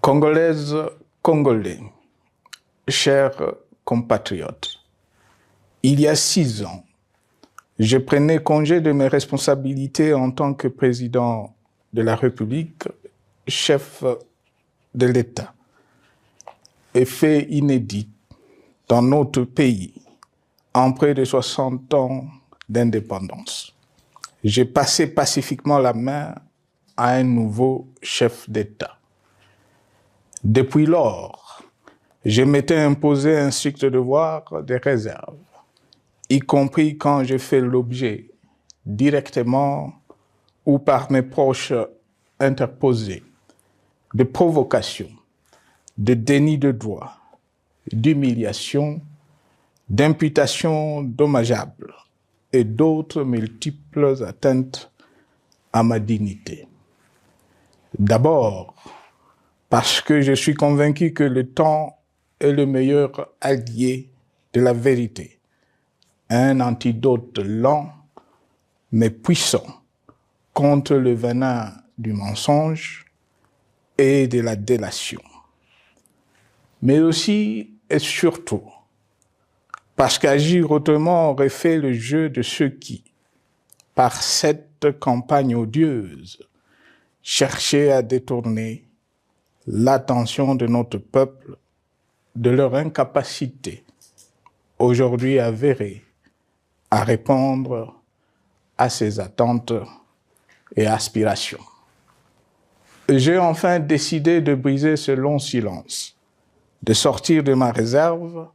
Congolaises, Congolais, chers compatriotes, il y a 6 ans, je prenais congé de mes responsabilités en tant que président de la République, chef de l'État. Et fait inédit dans notre pays, en près de 60 ans d'indépendance. J'ai passé pacifiquement la main à un nouveau chef d'État. Depuis lors, je m'étais imposé un strict devoir de réserve, y compris quand j'ai fait l'objet, directement ou par mes proches interposés, de provocations, de déni de droit, d'humiliation, d'imputations dommageables et d'autres multiples atteintes à ma dignité. D'abord, parce que je suis convaincu que le temps est le meilleur allié de la vérité, un antidote lent mais puissant contre le venin du mensonge et de la délation. Mais aussi et surtout, parce qu'agir autrement aurait fait le jeu de ceux qui, par cette campagne odieuse, cherchaient à détourner l'attention de notre peuple de leur incapacité, aujourd'hui avérée, à répondre à ses attentes et aspirations. J'ai enfin décidé de briser ce long silence, de sortir de ma réserve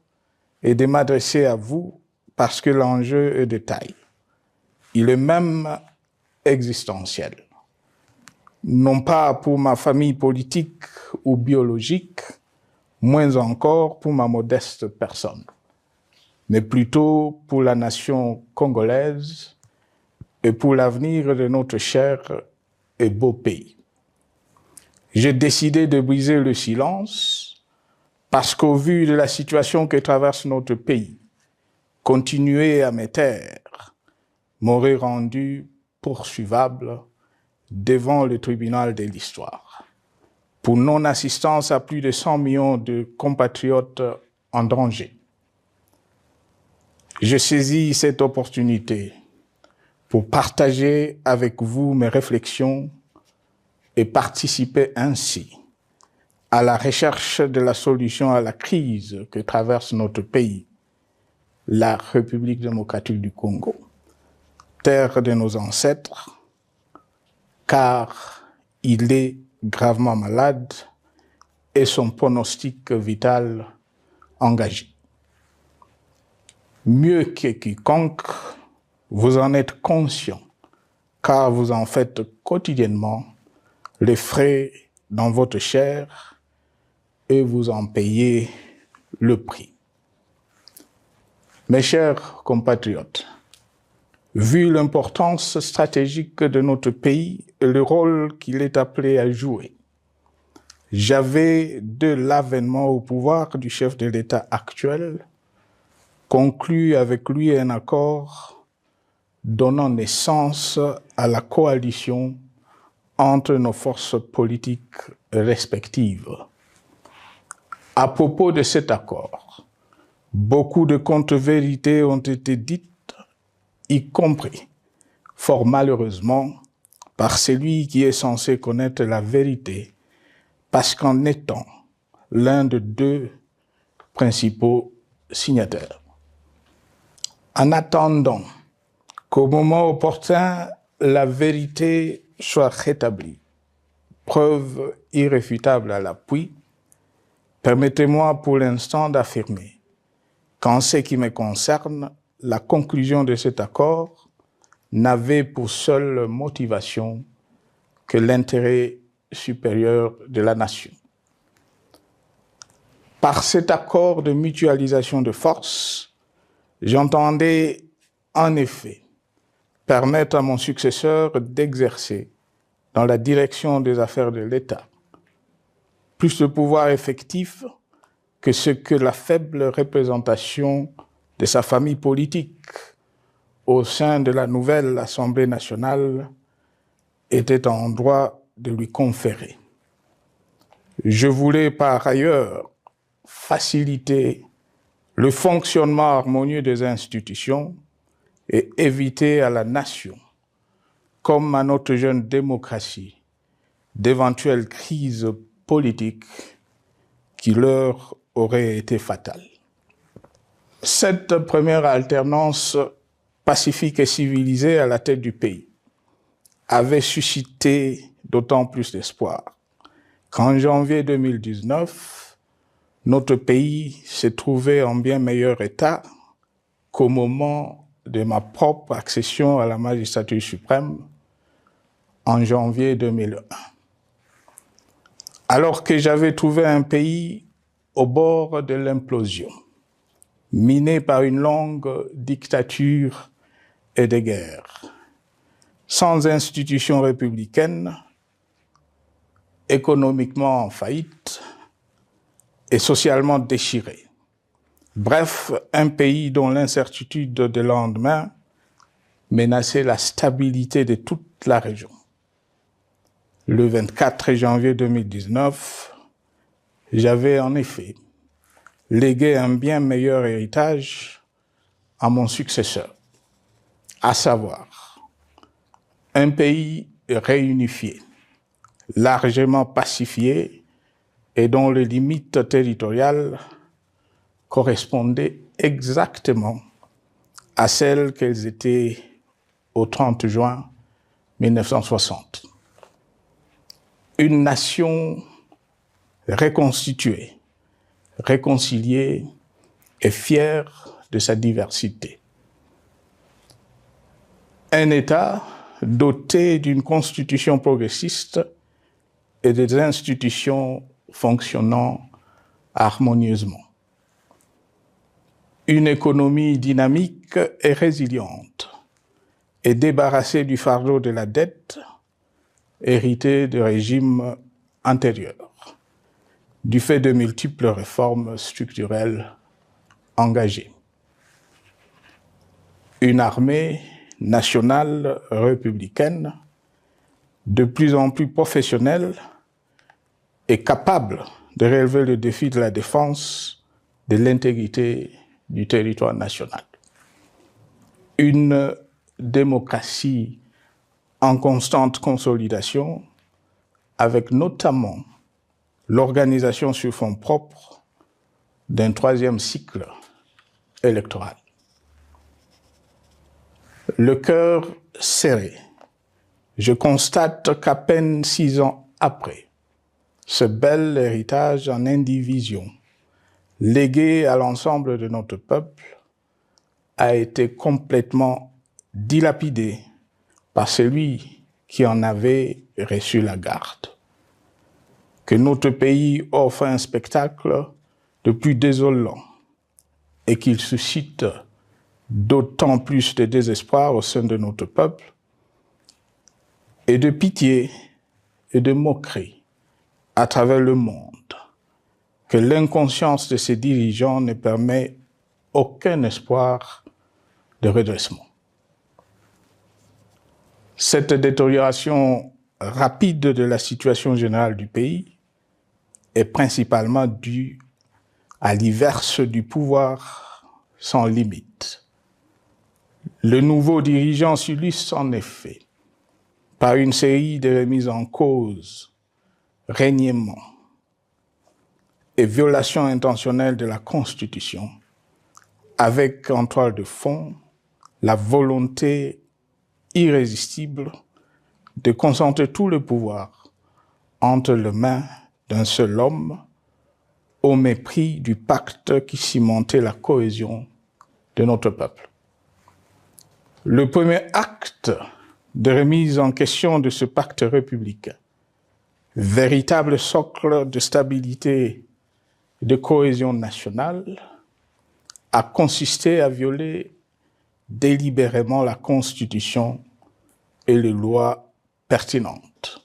et de m'adresser à vous parce que l'enjeu est de taille. Il est même existentiel. Non pas pour ma famille politique ou biologique, moins encore pour ma modeste personne, mais plutôt pour la nation congolaise et pour l'avenir de notre cher et beau pays. J'ai décidé de briser le silence parce qu'au vu de la situation que traverse notre pays, continuer à me taire m'aurait rendu poursuivable devant le tribunal de l'histoire pour non-assistance à plus de 100 millions de compatriotes en danger. Je saisis cette opportunité pour partager avec vous mes réflexions et participer ainsi à la recherche de la solution à la crise que traverse notre pays, la République démocratique du Congo, terre de nos ancêtres, car il est gravement malade et son pronostic vital engagé. Mieux que quiconque, vous en êtes conscient, car vous en faites quotidiennement les frais dans votre chair et vous en payez le prix. Mes chers compatriotes, vu l'importance stratégique de notre pays et le rôle qu'il est appelé à jouer, j'avais, de l'avènement au pouvoir du chef de l'État actuel, conclu avec lui un accord donnant naissance à la coalition entre nos forces politiques respectives. À propos de cet accord, beaucoup de contre-vérités ont été dites, y compris, fort malheureusement, par celui qui est censé connaître la vérité, parce qu'en étant l'un de deux principaux signataires. En attendant qu'au moment opportun, la vérité soit rétablie, preuve irréfutable à l'appui, permettez-moi pour l'instant d'affirmer qu'en ce qui me concerne, la conclusion de cet accord n'avait pour seule motivation que l'intérêt supérieur de la nation. Par cet accord de mutualisation de forces, j'entendais en effet permettre à mon successeur d'exercer dans la direction des affaires de l'État plus de pouvoir effectif que ce que la faible représentation de sa famille politique au sein de la nouvelle Assemblée nationale était en droit de lui conférer. Je voulais par ailleurs faciliter le fonctionnement harmonieux des institutions et éviter à la nation, comme à notre jeune démocratie, d'éventuelles crises politiques qui leur auraient été fatales. Cette première alternance pacifique et civilisée à la tête du pays avait suscité d'autant plus d'espoir qu'en janvier 2019, notre pays s'est trouvé en bien meilleur état qu'au moment de ma propre accession à la magistrature suprême en janvier 2001. Alors que j'avais trouvé un pays au bord de l'implosion, miné par une longue dictature et des guerres, sans institutions républicaines, économiquement en faillite et socialement déchiré. Bref, un pays dont l'incertitude de lendemain menaçait la stabilité de toute la région. Le 24 janvier 2019, j'avais en effet légué un bien meilleur héritage à mon successeur, à savoir un pays réunifié, largement pacifié et dont les limites territoriales correspondaient exactement à celles qu'elles étaient au 30 juin 1960. Une nation reconstituée, réconciliée et fière de sa diversité. Un État doté d'une constitution progressiste et des institutions fonctionnant harmonieusement. Une économie dynamique et résiliente et débarrassée du fardeau de la dette hérité de régimes antérieurs, du fait de multiples réformes structurelles engagées. Une armée nationale républicaine de plus en plus professionnelle et capable de relever le défi de la défense de l'intégrité du territoire national. Une démocratie en constante consolidation, avec notamment l'organisation sur fonds propres d'un troisième cycle électoral. Le cœur serré, je constate qu'à peine 6 ans après, ce bel héritage en indivision, légué à l'ensemble de notre peuple, a été complètement dilapidé par celui qui en avait reçu la garde. Que notre pays offre un spectacle de plus désolant et qu'il suscite d'autant plus de désespoir au sein de notre peuple et de pitié et de moquerie à travers le monde, que l'inconscience de ses dirigeants ne permet aucun espoir de redressement. Cette détérioration rapide de la situation générale du pays est principalement due à l'iverse du pouvoir sans limite. Le nouveau dirigeant s'illustre en effet par une série de remises en cause, reniements et violations intentionnelles de la Constitution, avec en toile de fond la volonté irrésistible de concentrer tout le pouvoir entre les mains d'un seul homme, au mépris du pacte qui cimentait la cohésion de notre peuple. Le premier acte de remise en question de ce pacte républicain, véritable socle de stabilité et de cohésion nationale, a consisté à violer délibérément la Constitution et les lois pertinentes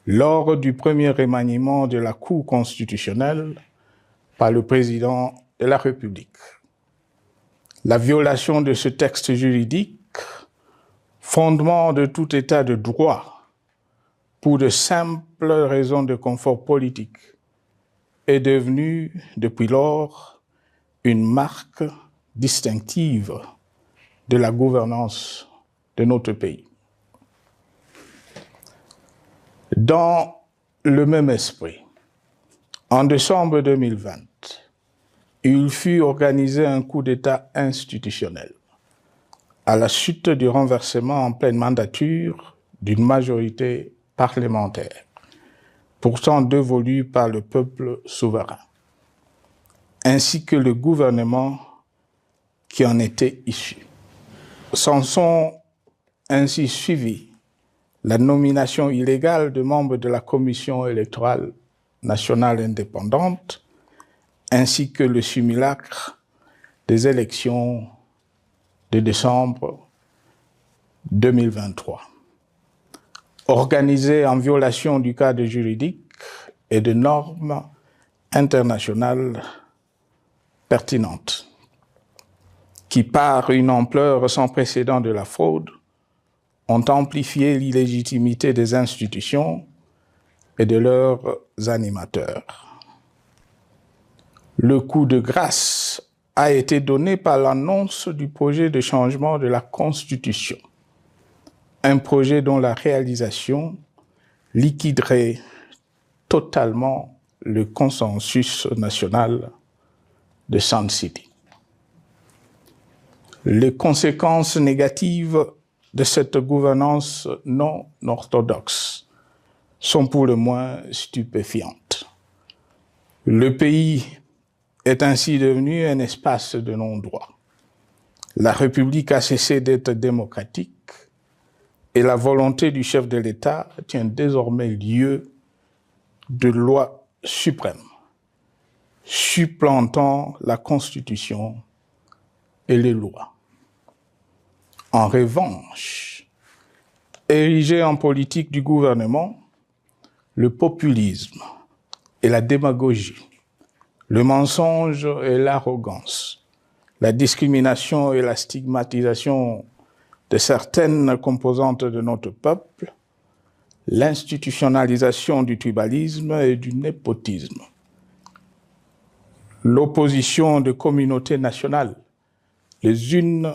lors du premier remaniement de la Cour constitutionnelle par le président de la République. La violation de ce texte juridique, fondement de tout état de droit, pour de simples raisons de confort politique est devenu, depuis lors, une marque distinctive de la gouvernance de notre pays. Dans le même esprit, en décembre 2020, il fut organisé un coup d'État institutionnel à la suite du renversement en pleine mandature d'une majorité parlementaire, pourtant dévolue par le peuple souverain, ainsi que le gouvernement qui en était issu. S'en sont ainsi suivis la nomination illégale de membres de la Commission électorale nationale indépendante, ainsi que le simulacre des élections de décembre 2023, organisées en violation du cadre juridique et de normes internationales pertinentes, qui, par une ampleur sans précédent de la fraude, ont amplifié l'illégitimité des institutions et de leurs animateurs. Le coup de grâce a été donné par l'annonce du projet de changement de la Constitution, un projet dont la réalisation liquiderait totalement le consensus national de Sun City. Les conséquences négatives de cette gouvernance non orthodoxe sont pour le moins stupéfiantes. Le pays est ainsi devenu un espace de non-droit. La République a cessé d'être démocratique et la volonté du chef de l'État tient désormais lieu de loi suprême, supplantant la Constitution et les lois. En revanche, érigé en politique du gouvernement, le populisme et la démagogie, le mensonge et l'arrogance, la discrimination et la stigmatisation de certaines composantes de notre peuple, l'institutionnalisation du tribalisme et du népotisme, l'opposition de communautés nationales les unes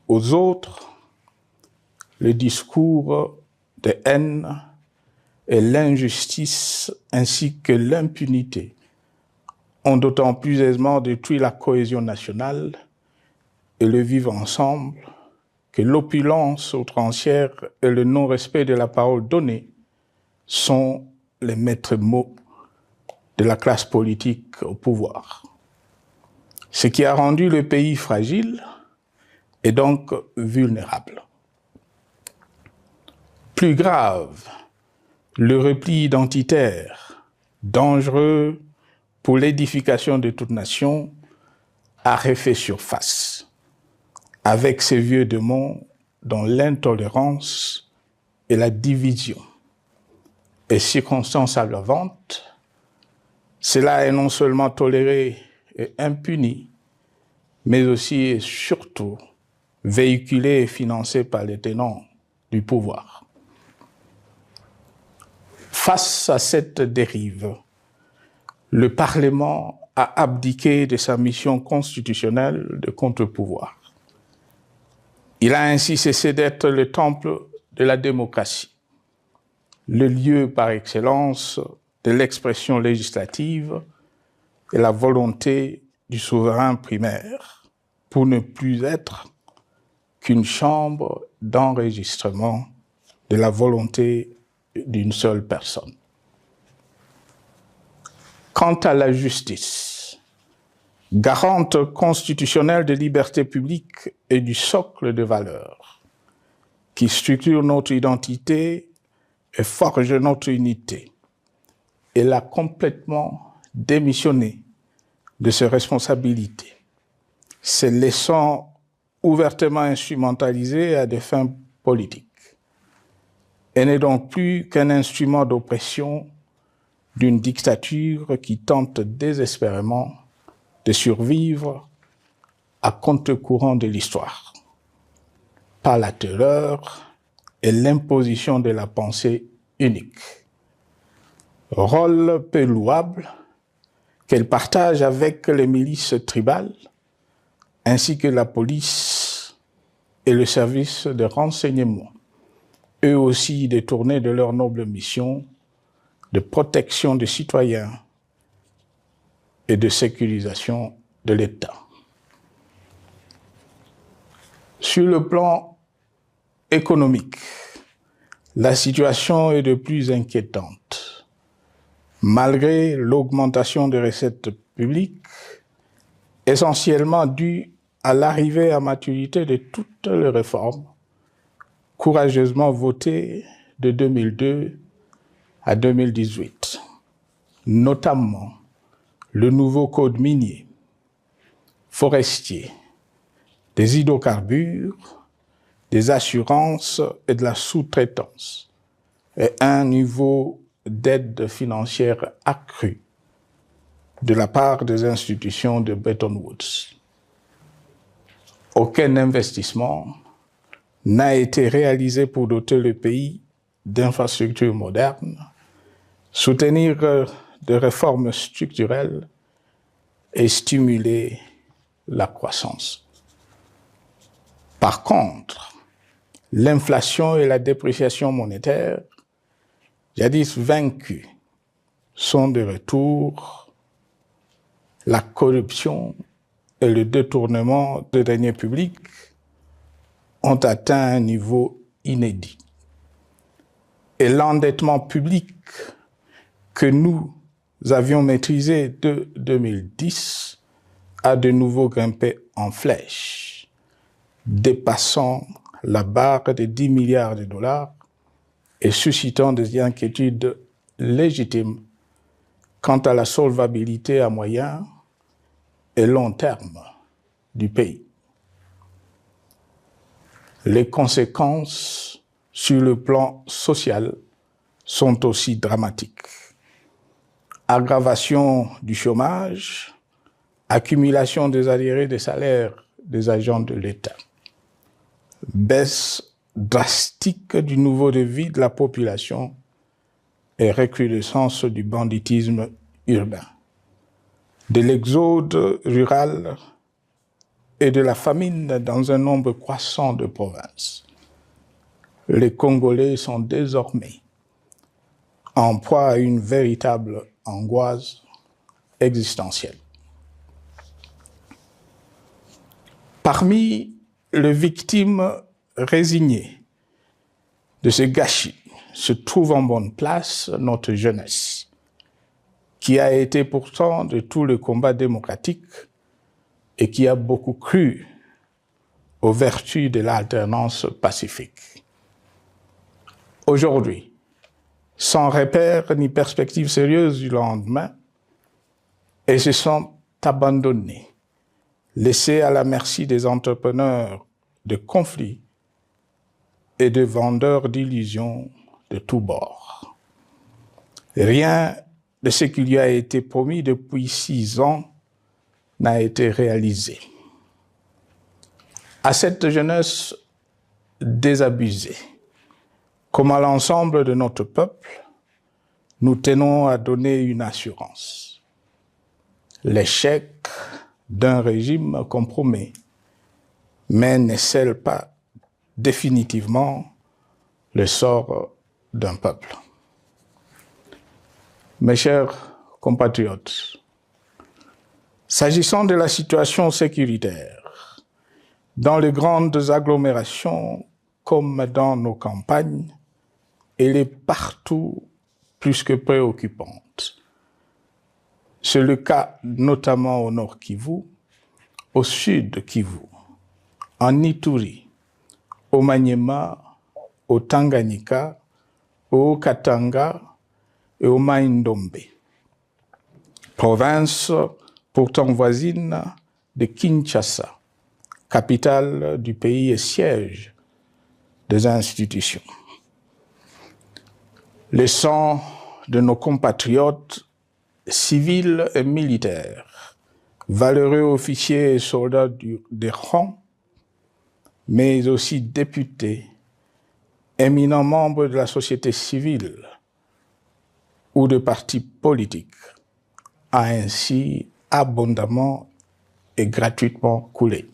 aux autres, le discours de haine et l'injustice ainsi que l'impunité ont d'autant plus aisément détruit la cohésion nationale et le vivre ensemble que l'opulence outrancière et le non-respect de la parole donnée sont les maîtres mots de la classe politique au pouvoir. Ce qui a rendu le pays fragile et donc vulnérable. Plus grave, le repli identitaire, dangereux pour l'édification de toute nation, a refait surface, avec ses vieux démons dont l'intolérance et la division est circonstance aggravante. Cela est non seulement toléré et impuni, mais aussi et surtout véhiculé et financé par les tenants du pouvoir. Face à cette dérive, le Parlement a abdiqué de sa mission constitutionnelle de contre-pouvoir. Il a ainsi cessé d'être le temple de la démocratie, le lieu par excellence de l'expression législative et la volonté du souverain primaire, pour ne plus être qu'une chambre d'enregistrement de la volonté d'une seule personne. Quant à la justice, garante constitutionnelle des libertés publiques et du socle de valeurs, qui structure notre identité et forge notre unité, elle a complètement démissionné de ses responsabilités, se laissant ouvertement instrumentalisée à des fins politiques. Elle n'est donc plus qu'un instrument d'oppression d'une dictature qui tente désespérément de survivre à contre-courant de l'histoire, par la terreur et l'imposition de la pensée unique. Rôle peu louable, qu'elle partage avec les milices tribales, ainsi que la police et le service de renseignement, eux aussi détournés de leur noble mission de protection des citoyens et de sécurisation de l'État. Sur le plan économique, la situation est de plus inquiétante. Malgré l'augmentation des recettes publiques, essentiellement due à l'arrivée à maturité de toutes les réformes courageusement votées de 2002 à 2018, notamment le nouveau code minier, forestier, des hydrocarbures, des assurances et de la sous-traitance, et un niveau d'aide financière accru de la part des institutions de Bretton Woods. Aucun investissement n'a été réalisé pour doter le pays d'infrastructures modernes, soutenir des réformes structurelles et stimuler la croissance. Par contre, l'inflation et la dépréciation monétaire, jadis vaincues, sont de retour. La corruption et le détournement de deniers publics ont atteint un niveau inédit. Et l'endettement public que nous avions maîtrisé de 2010 a de nouveau grimpé en flèche, dépassant la barre des 10 milliards de dollars et suscitant des inquiétudes légitimes quant à la solvabilité à moyen et long terme du pays. Les conséquences sur le plan social sont aussi dramatiques. Aggravation du chômage, accumulation des arriérés des salaires des agents de l'État, baisse drastique du niveau de vie de la population et recrudescence du banditisme urbain, de l'exode rural et de la famine dans un nombre croissant de provinces. Les Congolais sont désormais en proie à une véritable angoisse existentielle. Parmi les victimes résignées de ce gâchis se trouve en bonne place notre jeunesse, qui a été pourtant de tout le combat démocratique et qui a beaucoup cru aux vertus de l'alternance pacifique. Aujourd'hui, sans repère ni perspective sérieuse du lendemain, ils se sont abandonnés, laissés à la merci des entrepreneurs de conflits et de vendeurs d'illusions de tous bords. Rien de ce qui lui a été promis depuis 6 ans n'a été réalisé. À cette jeunesse désabusée, comme à l'ensemble de notre peuple, nous tenons à donner une assurance. L'échec d'un régime compromet, mais ne scelle pas définitivement le sort d'un peuple. Mes chers compatriotes, s'agissant de la situation sécuritaire, dans les grandes agglomérations comme dans nos campagnes, elle est partout plus que préoccupante. C'est le cas notamment au nord Kivu, au sud Kivu, en Ituri, au Maniema, au Tanganyika, au Katanga et au Mai-Ndombe, province pourtant voisine de Kinshasa, capitale du pays et siège des institutions. Le sang de nos compatriotes civils et militaires, valeureux officiers et soldats des rangs, mais aussi députés, éminents membres de la société civile ou de partis politiques, a ainsi abondamment et gratuitement coulé.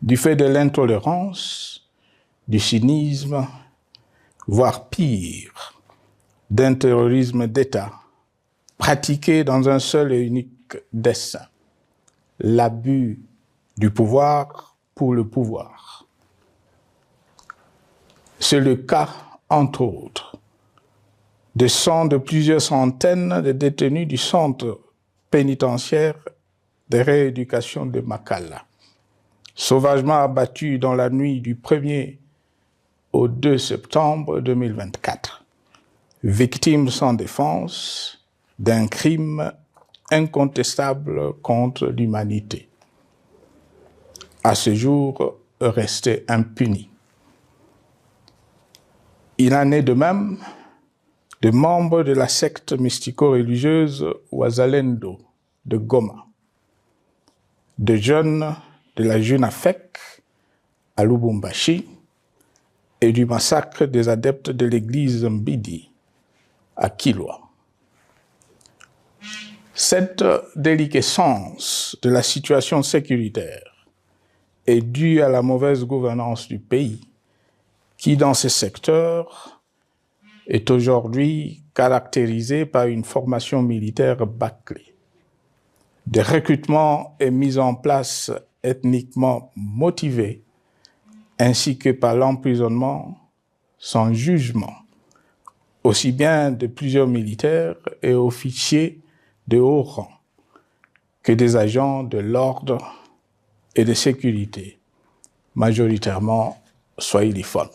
Du fait de l'intolérance, du cynisme, voire pire, d'un terrorisme d'État pratiqué dans un seul et unique dessein, l'abus du pouvoir pour le pouvoir. C'est le cas, entre autres, de plusieurs centaines de détenus du centre pénitentiaire de rééducation de Makala, sauvagement abattus dans la nuit du 1er au 2 septembre 2024, victimes sans défense d'un crime incontestable contre l'humanité, à ce jour resté impuni. Il en est de même de membres de la secte mystico-religieuse Wazalendo de Goma, de jeunes de la Junafek à Lubumbashi et du massacre des adeptes de l'église Mbidi à Kilwa. Cette déliquescence de la situation sécuritaire est due à la mauvaise gouvernance du pays qui, dans ces secteurs, est aujourd'hui caractérisée par une formation militaire bâclée, des recrutements et mises en place ethniquement motivés, ainsi que par l'emprisonnement sans jugement, aussi bien de plusieurs militaires et officiers de haut rang que des agents de l'ordre et de sécurité, majoritairement swahiliphones.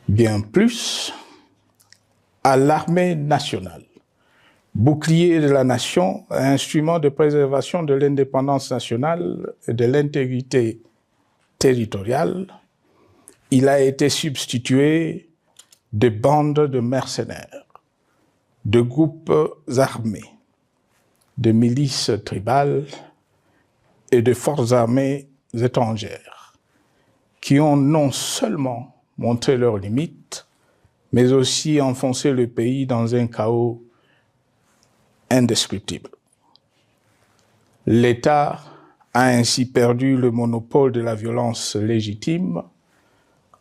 Bien plus, à l'armée nationale, bouclier de la nation, instrument de préservation de l'indépendance nationale et de l'intégrité territoriale, il a été substitué de bandes de mercenaires, de groupes armés, de milices tribales et de forces armées étrangères qui ont non seulement montré leurs limites, mais aussi enfoncé le pays dans un chaos indescriptible. L'État a ainsi perdu le monopole de la violence légitime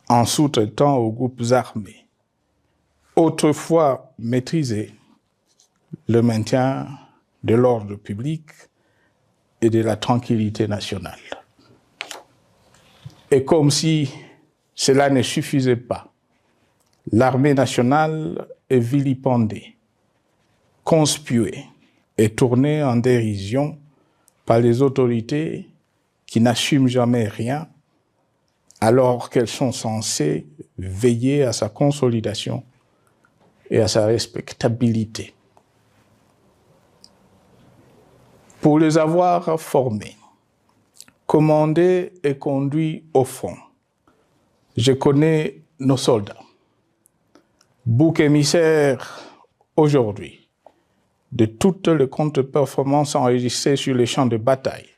en sous-traitant aux groupes armés, autrefois maîtrisés, le maintien de l'ordre public et de la tranquillité nationale. Et comme si cela ne suffisait pas, l'armée nationale est vilipendée, conspuée et tournée en dérision par les autorités qui n'assument jamais rien alors qu'elles sont censées veiller à sa consolidation et à sa respectabilité. Pour les avoir formés, commandés et conduits au front, je connais nos soldats, boucs émissaires aujourd'hui de toutes les contre-performances enregistrées sur les champs de bataille.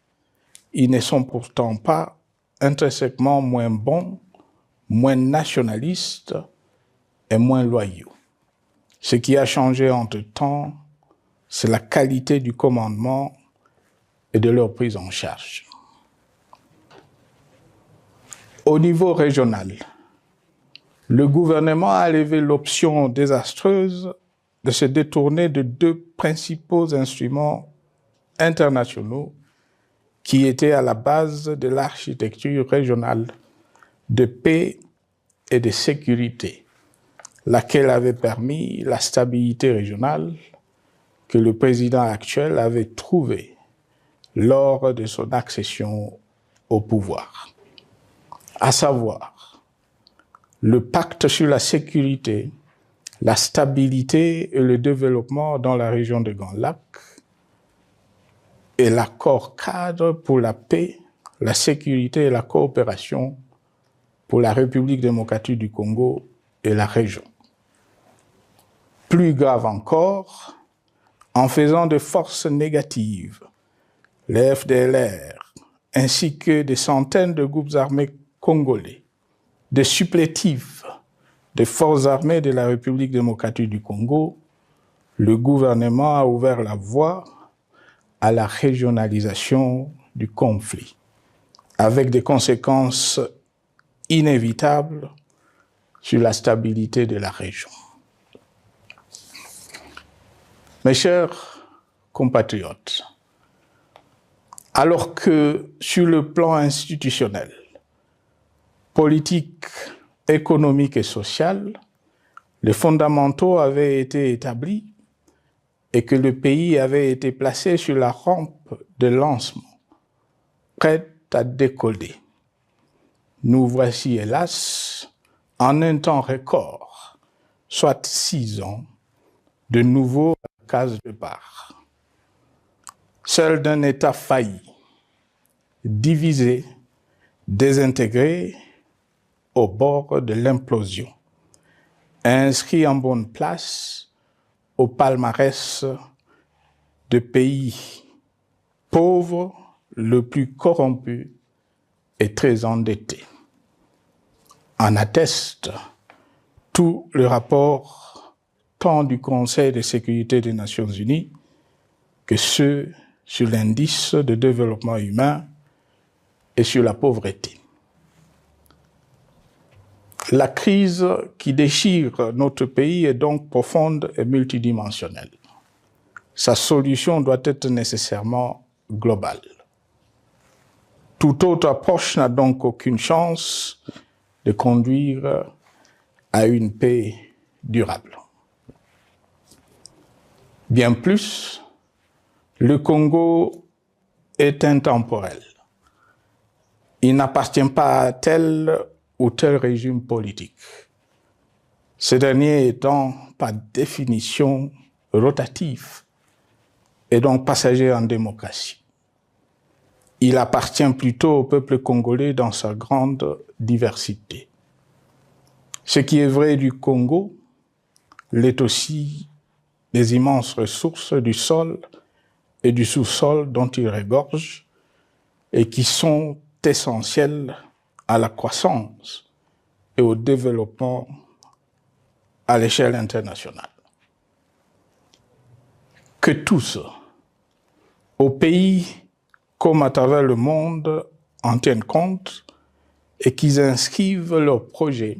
Ils ne sont pourtant pas intrinsèquement moins bons, moins nationalistes et moins loyaux. Ce qui a changé entre-temps, c'est la qualité du commandement et de leur prise en charge. Au niveau régional, le gouvernement a levé l'option désastreuse de se détourner de deux principaux instruments internationaux qui étaient à la base de l'architecture régionale de paix et de sécurité, laquelle avait permis la stabilité régionale que le président actuel avait trouvée lors de son accession au pouvoir, à savoir le pacte sur la sécurité, la stabilité et le développement dans la région de Grand Lac et l'accord cadre pour la paix, la sécurité et la coopération pour la République démocratique du Congo et la région. Plus grave encore, en faisant de forces négatives, les FDLR, ainsi que des centaines de groupes armés congolais, des supplétifs des forces armées de la République démocratique du Congo, le gouvernement a ouvert la voie à la régionalisation du conflit, avec des conséquences inévitables sur la stabilité de la région. Mes chers compatriotes, alors que sur le plan institutionnel, politique, économique et social, les fondamentaux avaient été établis et que le pays avait été placé sur la rampe de lancement, prêt à décoller. Nous voici, hélas, en un temps record, soit 6 ans, de nouveau à la case départ. Seul d'un État failli, divisé, désintégré, au bord de l'implosion, inscrit en bonne place au palmarès de pays pauvres, le plus corrompu et très endetté. En atteste tout le rapport tant du Conseil de sécurité des Nations Unies que ceux sur l'indice de développement humain et sur la pauvreté. La crise qui déchire notre pays est donc profonde et multidimensionnelle. Sa solution doit être nécessairement globale. Toute autre approche n'a donc aucune chance de conduire à une paix durable. Bien plus, le Congo est intemporel. Il n'appartient pas à tel ou tel régime politique, ce dernier étant par définition rotatif et donc passager en démocratie. Il appartient plutôt au peuple congolais dans sa grande diversité. Ce qui est vrai du Congo l'est aussi des immenses ressources du sol et du sous-sol dont il regorge et qui sont essentielles à la croissance et au développement à l'échelle internationale. Que tous, au pays comme à travers le monde, en tiennent compte et qu'ils inscrivent leurs projets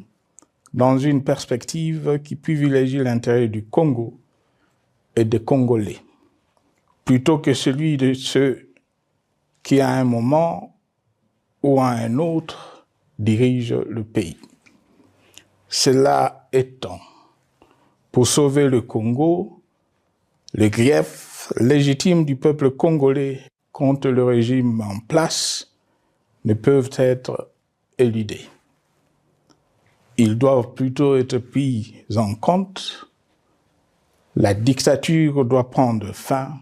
dans une perspective qui privilégie l'intérêt du Congo et des Congolais, plutôt que celui de ceux qui, à un moment ou à un autre, dirigent le pays. Cela étant, pour sauver le Congo, les griefs légitimes du peuple congolais contre le régime en place ne peuvent être éludés. Ils doivent plutôt être pris en compte. La dictature doit prendre fin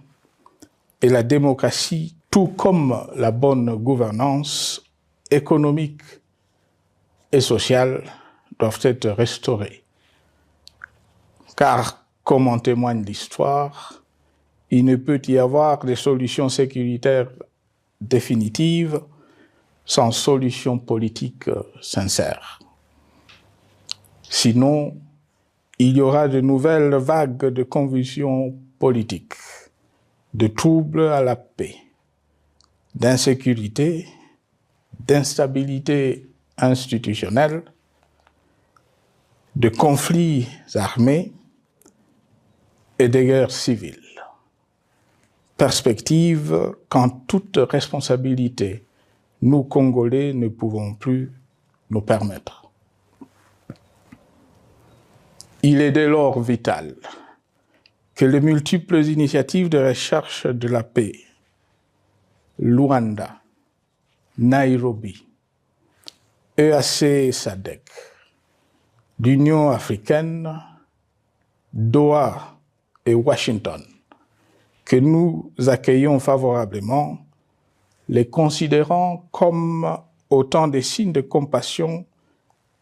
et la démocratie, tout comme la bonne gouvernance économique et sociale, doivent être restaurées. Car, comme en témoigne l'histoire, il ne peut y avoir de solutions sécuritaires définitives sans solution politique sincère. Sinon, il y aura de nouvelles vagues de convulsions politiques, de troubles à la paix, d'insécurité, d'instabilité institutionnelle, de conflits armés et de guerres civiles. Perspective qu'en toute responsabilité, nous, Congolais, ne pouvons plus nous permettre. Il est dès lors vital que les multiples initiatives de recherche de la paix, Luanda, Nairobi, EAC SADC, l'Union africaine, Doha et Washington, que nous accueillons favorablement, les considérant comme autant de signes de compassion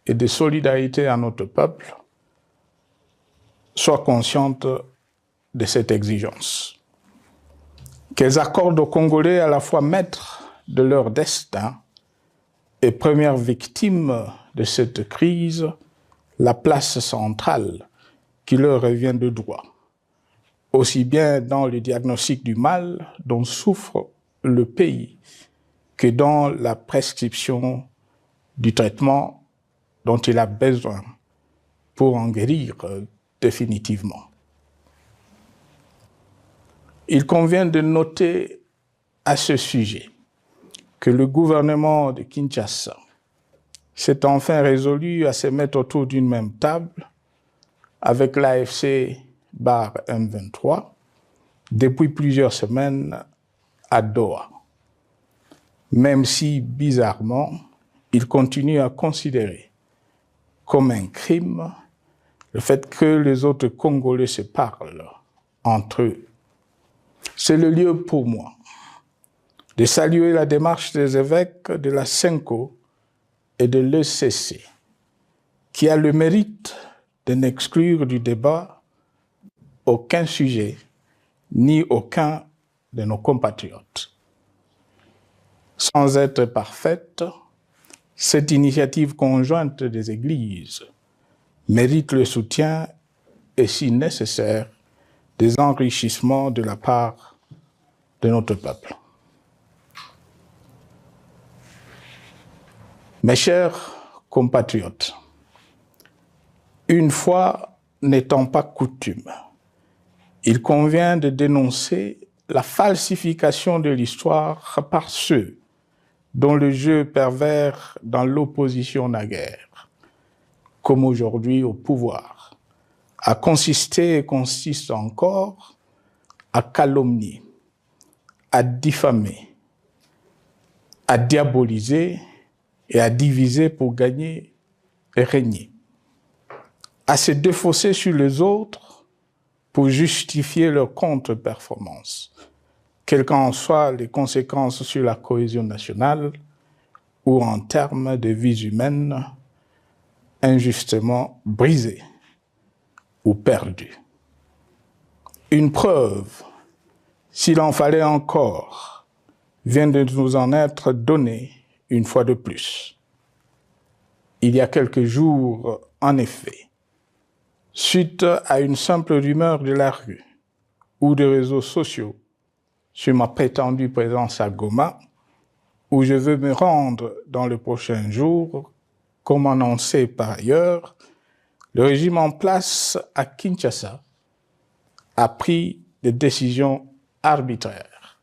et de solidarité à notre peuple, soient conscientes de cette exigence. Qu'elles accordent aux Congolais à la fois maîtres de leur destin et premières victimes de cette crise la place centrale qui leur revient de droit, aussi bien dans le diagnostic du mal dont souffre le pays que dans la prescription du traitement dont il a besoin pour en guérir définitivement. Il convient de noter à ce sujet que le gouvernement de Kinshasa s'est enfin résolu à se mettre autour d'une même table avec l'AFC/M23 depuis plusieurs semaines à Doha, même si, bizarrement, il continue à considérer comme un crime le fait que les autres Congolais se parlent entre eux. C'est le lieu pour moi de saluer la démarche des évêques de la CENCO et de l'ECC, qui a le mérite de n'exclure du débat aucun sujet ni aucun de nos compatriotes. Sans être parfaite, cette initiative conjointe des Églises mérite le soutien et, si nécessaire, des enrichissements de la part de notre peuple. Mes chers compatriotes, une fois n'étant pas coutume, il convient de dénoncer la falsification de l'histoire par ceux dont le jeu pervers dans l'opposition naguère, comme aujourd'hui au pouvoir, a consisté et consiste encore à calomnier, à diffamer, à diaboliser et à diviser pour gagner et régner, à se défausser sur les autres pour justifier leur contre-performance, quelles qu'en soient les conséquences sur la cohésion nationale ou en termes de vies humaines injustement brisées ou perdues. Une preuve, s'il en fallait encore, vient de nous en être donnée une fois de plus. Il y a quelques jours, en effet, suite à une simple rumeur de la rue ou des réseaux sociaux sur ma prétendue présence à Goma, où je veux me rendre dans les prochains jours, comme annoncé par ailleurs, le régime en place à Kinshasa a pris des décisions arbitraires,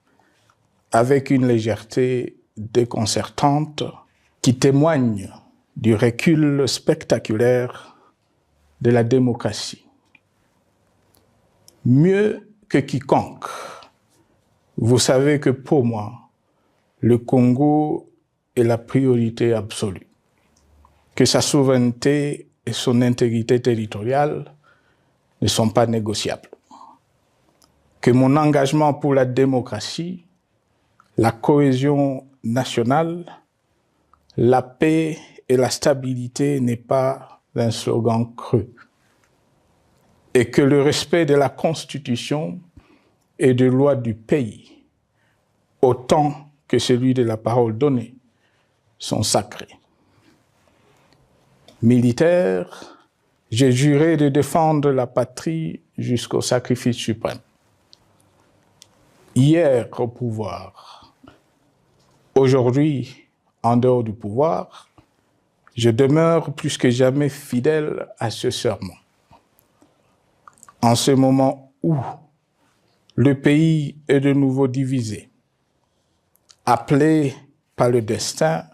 avec une légèreté déconcertante qui témoigne du recul spectaculaire de la démocratie. Mieux que quiconque, vous savez que pour moi, le Congo est la priorité absolue, que sa souveraineté et son intégrité territoriale ne sont pas négociables, que mon engagement pour la démocratie, la cohésion nationale, la paix et la stabilité n'est pas un slogan creux, et que le respect de la Constitution et des lois du pays, autant que celui de la parole donnée, sont sacrés. Militaire, j'ai juré de défendre la patrie jusqu'au sacrifice suprême. Hier au pouvoir, aujourd'hui en dehors du pouvoir, je demeure plus que jamais fidèle à ce serment. En ce moment où le pays est de nouveau divisé, appelé par le destin,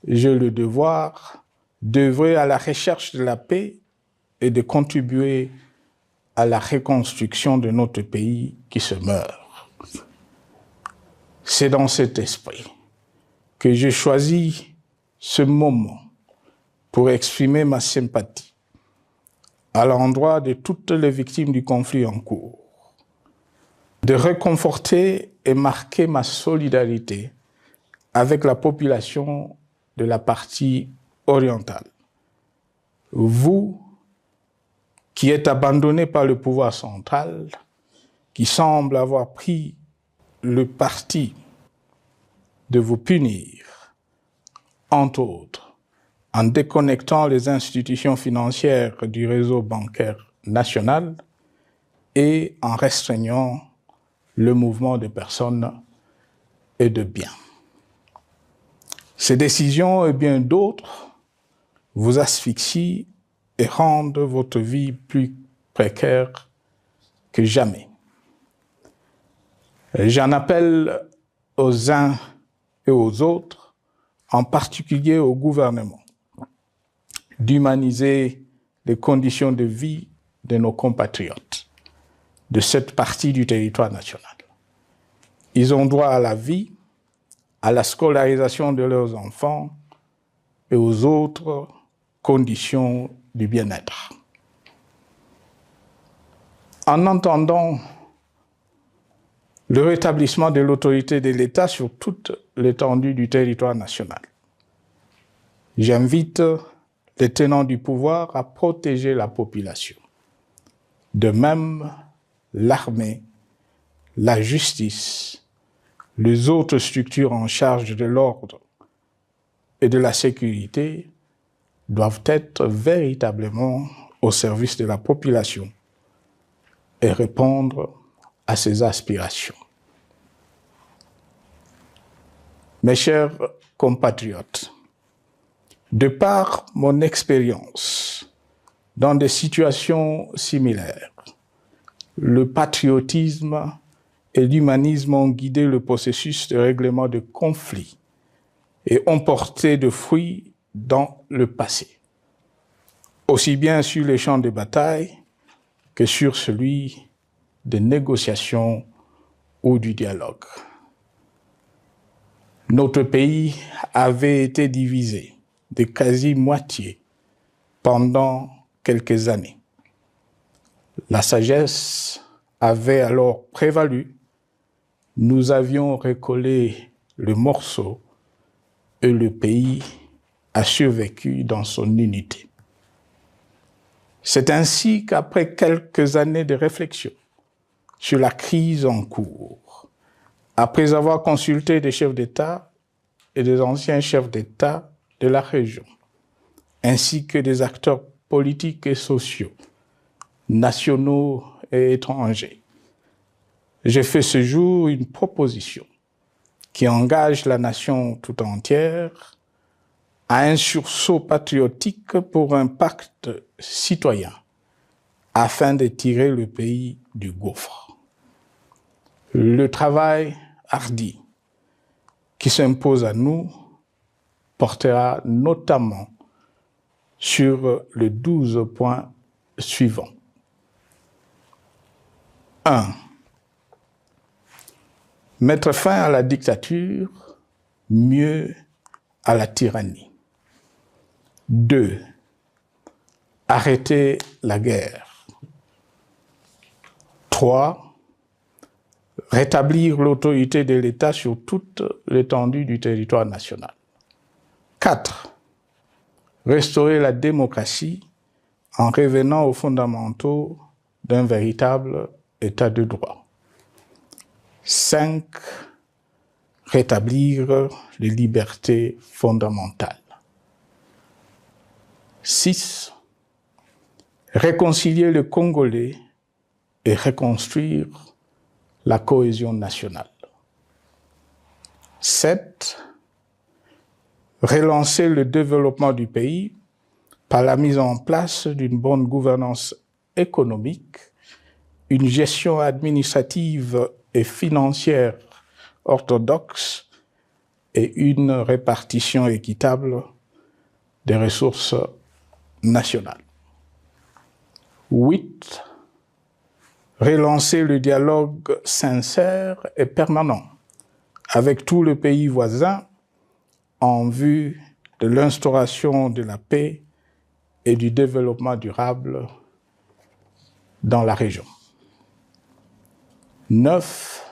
j'ai le devoir d'œuvrer à la recherche de la paix et de contribuer à la reconstruction de notre pays qui se meurt. C'est dans cet esprit que j'ai choisi ce moment pour exprimer ma sympathie à l'endroit de toutes les victimes du conflit en cours, de réconforter et marquer ma solidarité avec la population de la partie orientale. Vous, qui êtes abandonnés par le pouvoir central, qui semble avoir pris le parti de vous punir, entre autres, en déconnectant les institutions financières du réseau bancaire national, et en restreignant le mouvement de personnes et de biens. Ces décisions et bien d'autres vous asphyxient et rendent votre vie plus précaire que jamais. J'en appelle aux uns et aux autres, en particulier au gouvernement, d'humaniser les conditions de vie de nos compatriotes de cette partie du territoire national. Ils ont droit à la vie, à la scolarisation de leurs enfants et aux autres conditions du bien-être. En entendant le rétablissement de l'autorité de l'État sur toute l'étendue du territoire national, j'invite les tenants du pouvoir à protéger la population. De même, l'armée, la justice, les autres structures en charge de l'ordre et de la sécurité doivent être véritablement au service de la population et répondre à ses aspirations. Mes chers compatriotes, de par mon expérience dans des situations similaires, le patriotisme et l'humanisme ont guidé le processus de règlement de conflits et ont porté de fruits dans le passé, aussi bien sur les champs de bataille que sur celui des négociations ou du dialogue. Notre pays avait été divisé de quasi-moitié pendant quelques années. La sagesse avait alors prévalu. Nous avions recollé le morceau et le pays a survécu dans son unité. C'est ainsi qu'après quelques années de réflexion sur la crise en cours, après avoir consulté des chefs d'État et des anciens chefs d'État de la région, ainsi que des acteurs politiques et sociaux, nationaux et étrangers, j'ai fait ce jour une proposition qui engage la nation tout entière à un sursaut patriotique pour un pacte citoyen afin de tirer le pays du gouffre. Le travail hardi qui s'impose à nous portera notamment sur les 12 points suivants. 1. Mettre fin à la dictature, mieux à la tyrannie. 2. Arrêter la guerre. 3. Rétablir l'autorité de l'État sur toute l'étendue du territoire national. 4. Restaurer la démocratie en revenant aux fondamentaux d'un véritable État de droit. 5. Rétablir les libertés fondamentales. 6. Réconcilier le Congolais et reconstruire la cohésion nationale. 7. Relancer le développement du pays par la mise en place d'une bonne gouvernance économique, une gestion administrative et financière orthodoxe et une répartition équitable des ressources nationales. 8. Relancer le dialogue sincère et permanent avec tout le pays voisin en vue de l'instauration de la paix et du développement durable dans la région. 9.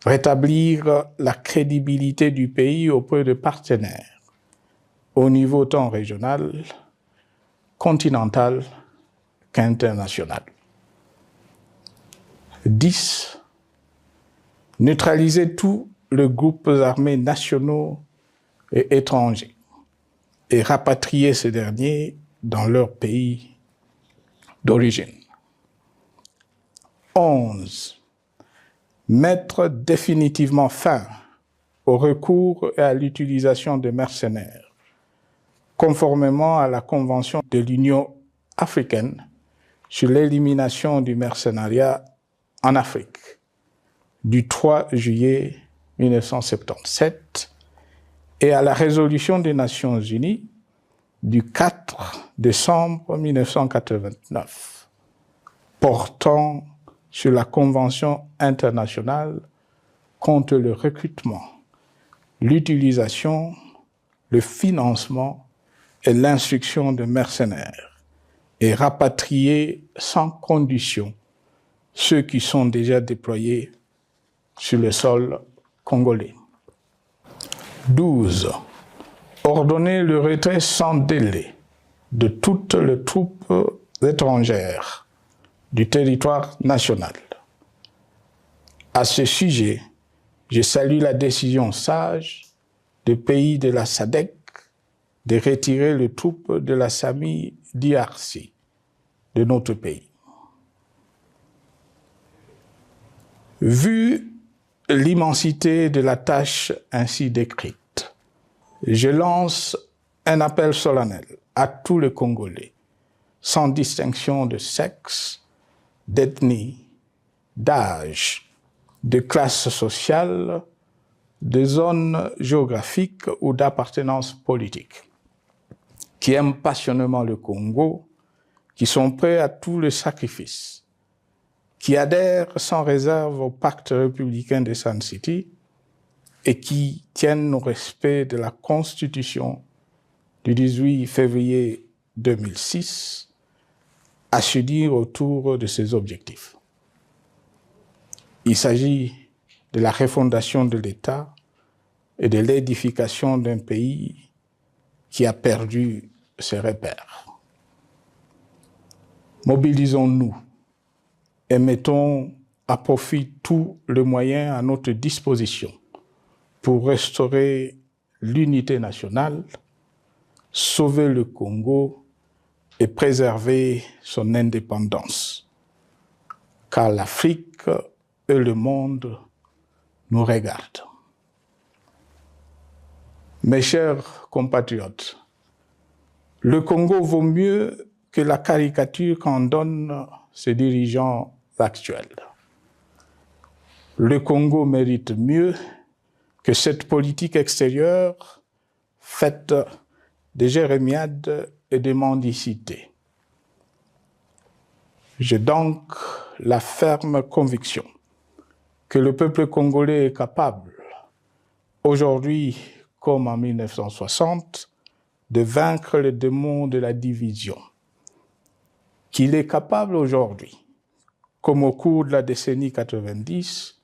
Rétablir la crédibilité du pays auprès de partenaires au niveau tant régional, continental qu'international. 10. Neutraliser tous les groupes armés nationaux et étrangers et rapatrier ces derniers dans leur pays d'origine. 11. Mettre définitivement fin au recours et à l'utilisation des mercenaires, conformément à la Convention de l'Union africaine sur l'élimination du mercenariat en Afrique du 3 juillet 1977 et à la résolution des Nations Unies du 4 décembre 1989 portant sur la Convention internationale contre le recrutement, l'utilisation, le financement et l'instruction de mercenaires et rapatrier sans condition ceux qui sont déjà déployés sur le sol congolais. 12. Ordonner le retrait sans délai de toutes les troupes étrangères du territoire national. À ce sujet, je salue la décision sage des pays de la SADC de retirer les troupes de la SAMI DRC de notre pays. Vu l'immensité de la tâche ainsi décrite, je lance un appel solennel à tous les Congolais, sans distinction de sexe, d'ethnie, d'âge, de classe sociale, de zone géographique ou d'appartenance politique, qui aiment passionnément le Congo, qui sont prêts à tous les sacrifices, qui adhèrent sans réserve au pacte républicain de Sun City et qui tiennent au respect de la Constitution du 18 février 2006, à se dire autour de ces objectifs. Il s'agit de la refondation de l'État et de l'édification d'un pays qui a perdu ses repères. Mobilisons-nous et mettons à profit tous les moyens à notre disposition pour restaurer l'unité nationale, sauver le Congo et préserver son indépendance. Car l'Afrique et le monde nous regardent. Mes chers compatriotes, le Congo vaut mieux que la caricature qu'en donnent ses dirigeants actuels. Le Congo mérite mieux que cette politique extérieure faite de jérémiades et de mendicité. J'ai donc la ferme conviction que le peuple congolais est capable, aujourd'hui comme en 1960, de vaincre le démon de la division, qu'il est capable aujourd'hui, comme au cours de la décennie 90,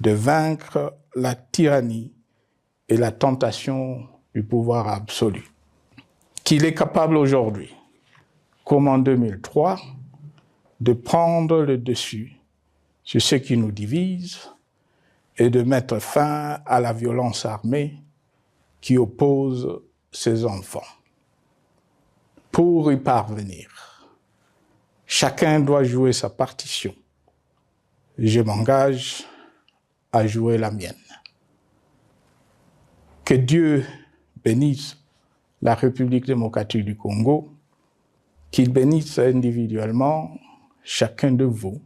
de vaincre la tyrannie et la tentation du pouvoir absolu. Qu'il est capable aujourd'hui, comme en 2003, de prendre le dessus sur ce qui nous divise et de mettre fin à la violence armée qui oppose ses enfants. Pour y parvenir, chacun doit jouer sa partition. Je m'engage à jouer la mienne. Que Dieu bénisse la République démocratique du Congo, qu'il bénisse individuellement chacun de vous.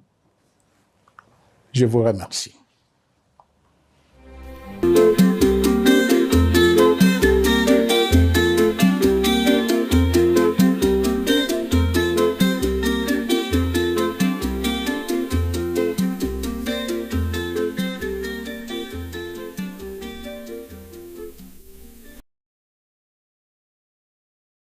Je vous remercie.